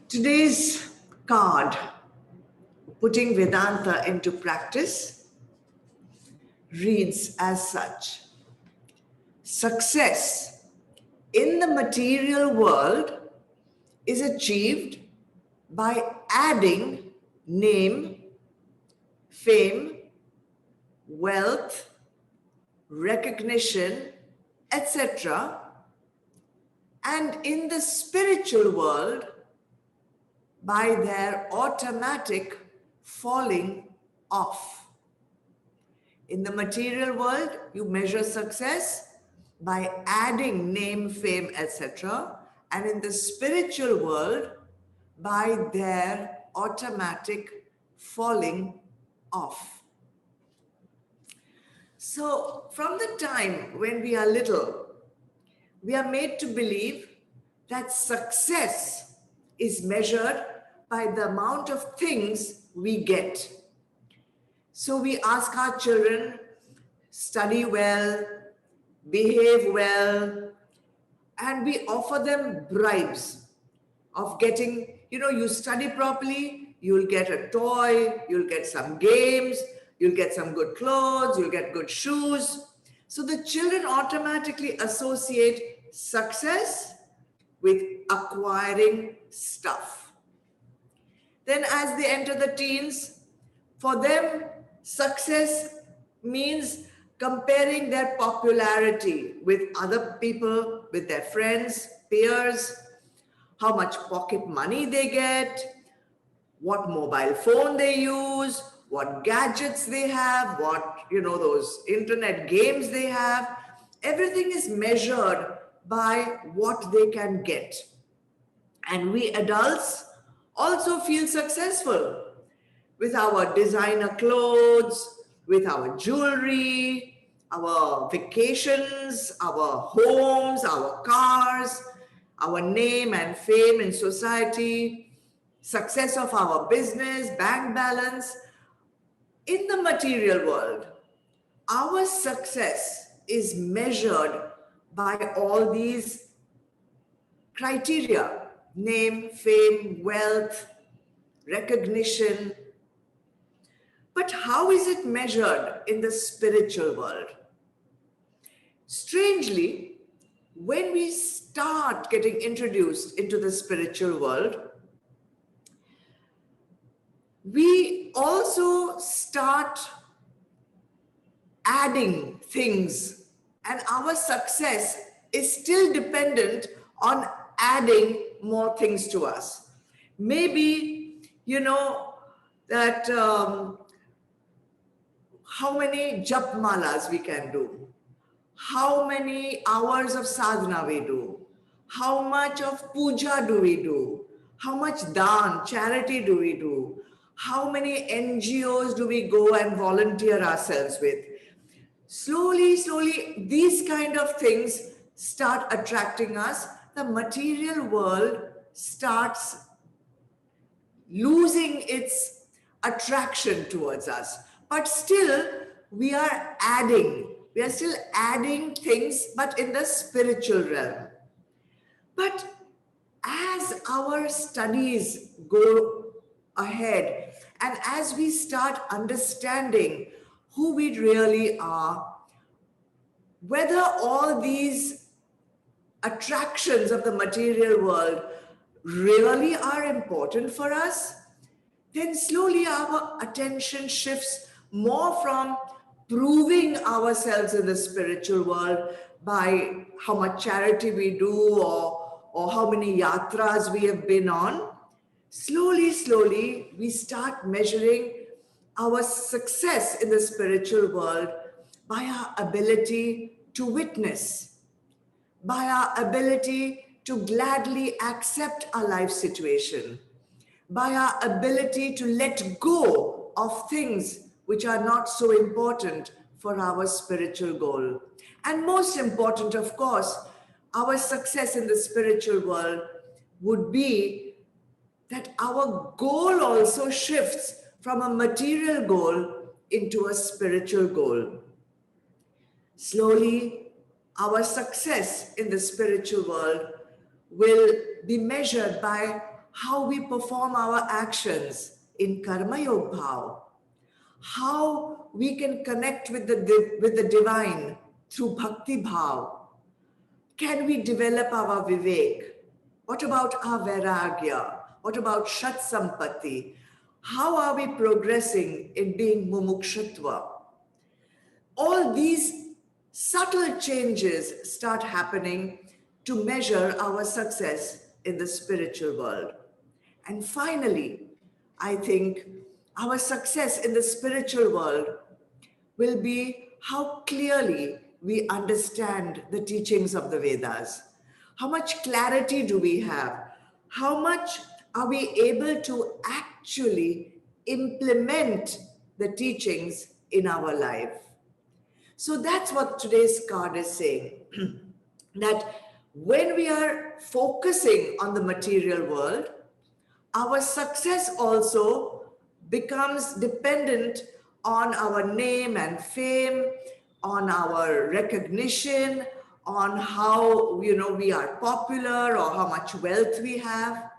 Today's card, Putting Vedanta into Practice, reads as such: success in the material world is achieved by adding name, fame, wealth, recognition, etc. And in the spiritual world, by their automatic falling off. In the material world, you measure success by adding name, fame, etc. And in the spiritual world, by their automatic falling off. So, from the time when we are little, we are made to believe that success is measured by the amount of things we get. So we ask our children, study well, behave well, and we offer them bribes of getting, you study properly, you'll get a toy, you'll get some games, you'll get some good clothes, you'll get good shoes. So the children automatically associate success with acquiring stuff. Then as they enter the teens, for them, success means comparing their popularity with other people, with their friends, peers, how much pocket money they get, what mobile phone they use, what gadgets they have, what, those internet games they have. Everything is measured by what they can get. And we adults also feel successful with our designer clothes, with our jewelry, our vacations, our homes, our cars, our name and fame in society, success of our business, bank balance. In the material world, our success is measured by all these criteria: name, fame, wealth, recognition. But how is it measured in the spiritual world? Strangely, when we start getting introduced into the spiritual world, we also start adding things, and our success is still dependent on adding more things to us. Maybe, that how many jap malas we can do, how many hours of sadhana we do, how much of puja do we do, how much daan, charity do we do, how many NGOs do we go and volunteer ourselves with. Slowly, these kind of things start attracting us. The material world starts losing its attraction towards us. But still, we are still adding things, but in the spiritual realm. But as our studies go ahead, and as we start understanding who we really are, whether all these attractions of the material world really are important for us, then slowly our attention shifts more from proving ourselves in the spiritual world by how much charity we do or how many yatras we have been on. Slowly, we start measuring our success in the spiritual world by our ability to witness, by our ability to gladly accept our life situation, by our ability to let go of things which are not so important for our spiritual goal. And most important, of course, our success in the spiritual world would be that our goal also shifts from a material goal into a spiritual goal. Slowly, our success in the spiritual world will be measured by how we perform our actions in Karma Yoga Bhav, how we can connect with the divine through Bhakti Bhav. Can we develop our Vivek? What about our Vairagya? What about Shat Sampatti? How are we progressing in being Mumukshutva? All these subtle changes start happening to measure our success in the spiritual world. And finally, I think our success in the spiritual world will be how clearly we understand the teachings of the Vedas. How much clarity do we have? How much are we able to actually implement the teachings in our life? So that's what today's card is saying. That when we are focusing on the material world, our success also becomes dependent on our name and fame, on our recognition, on how we are popular or how much wealth we have.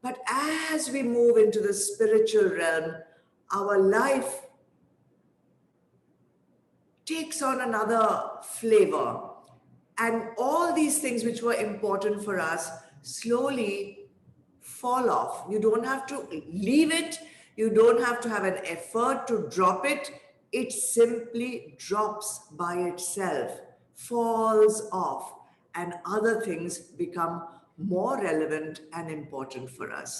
But as we move into the spiritual realm, our life takes on another flavor. And all these things which were important for us slowly fall off. You don't have to leave it. You don't have to have an effort to drop it. It simply drops by itself, falls off, and other things become more relevant and important for us.